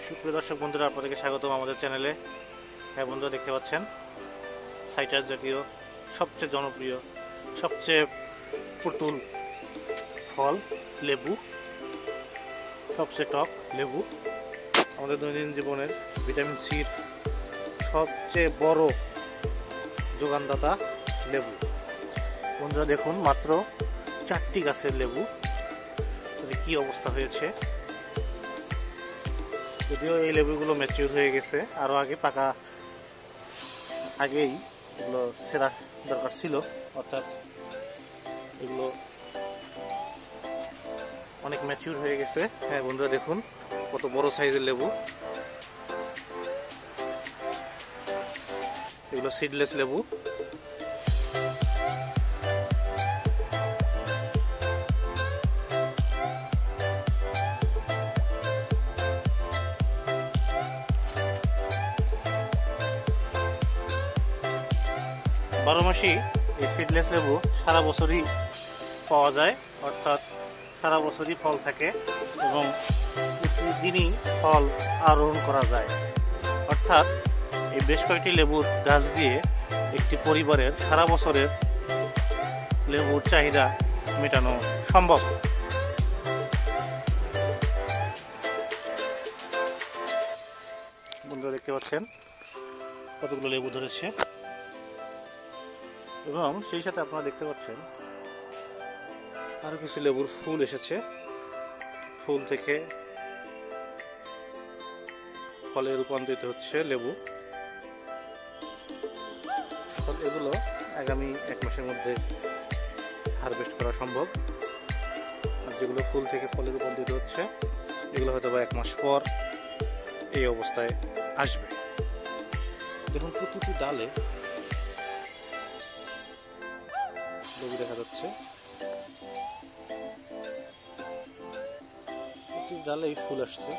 সুপ্রিয় দর্শক বন্ধুরা, আপনাদেরকে স্বাগতম আমাদের চ্যানেলে। হ্যাঁ বন্ধুরা, দেখতে পাচ্ছেন সাইট্রাস জাতীয় সবচেয়ে জনপ্রিয়, সবচেয়ে পুতুল ফল লেবু, সবচেয়ে টক লেবু, আমাদের দৈনন্দিন জীবনের ভিটামিন সির সবচেয়ে বড় যোগানদাতা লেবু। বন্ধুরা দেখুন, মাত্র 4টি গাছের লেবু, কি অবস্থা হয়েছে। যদিও এই লেবুগুলো ম্যাচিউর হয়ে গেছে, আরো আগে পাকা আগেই এগুলো সেরা দরকার ছিল, অর্থাৎ এগুলো অনেক ম্যাচিউর হয়ে গেছে। হ্যাঁ বন্ধুরা দেখুন, কত বড় সাইজের লেবু। এগুলো সিডলেস লেবু। বারোমাসি এই সিডলেস লেবু সারা বছরই পাওয়া যায়, অর্থাৎ সারা বছরই ফল থাকে এবং প্রতিদিনই ফল আরোহণ করা যায়। অর্থাৎ এই বেশ কয়েকটি লেবুর গাছ দিয়ে একটি পরিবারের সারা বছরের লেবুর চাহিদা মেটানো সম্ভব। বন্ধুরা দেখতে পাচ্ছেন কতগুলো লেবু ধরেছে, এবং সেই সাথে আপনারা দেখতে পাচ্ছেন আরো কিছু লেবুর ফুল এসেছে। ফুল থেকে ফলে রূপান্তরিত হচ্ছে লেবু। এগুলো আগামী 1 মাসের মধ্যে হারভেস্ট করা সম্ভব। আর যেগুলো ফুল থেকে ফলে রূপান্তরিত হচ্ছে, এগুলো হয়তো বা 1 মাস পর এই অবস্থায় আসবে। দেখুন, প্রতিটি ডালে লেবু দেখা যাচ্ছে, প্রতিটি ডালেই ফুল আসছে,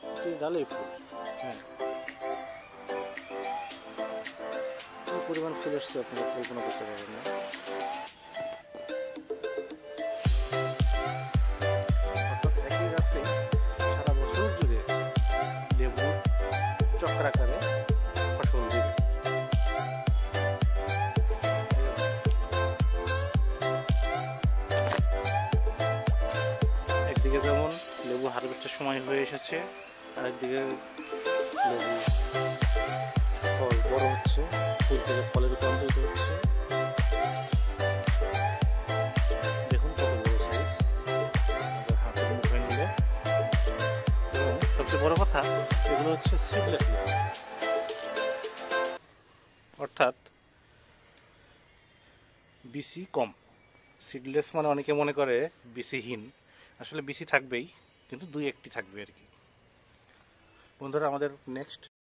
প্রতিটি ডালেই ফুল। হ্যাঁ, কি পরিমাণ ফুল আসছে আপনারা কল্পনা করতে পারবেন না। অর্থাৎ একই গাছে সারা বছর জুড়ে লেবু চক্রাকারে ফসল দিবে। একদিকে যেমন লেবু হারভেস্টের সময় হয়ে এসেছে, আরেকদিকে লেবু ফল বড় হচ্ছে, ফুল থেকে ফলে রূপান্তরিত হচ্ছে। দেখুন কত বড় সাইজ, হাতের মুখে নিলে। এবং সবচেয়ে বড় কথা, এগুলো হচ্ছে সিডলেস লেবু, অর্থাৎ বিসি কম। সিডলেস মানে অনেকে মনে করে বিসিহীন, আসলে বিসি থাকবেই, কিন্তু 2-1টি থাকবে আর কি। বন্ধুরা, আমাদের নেক্সট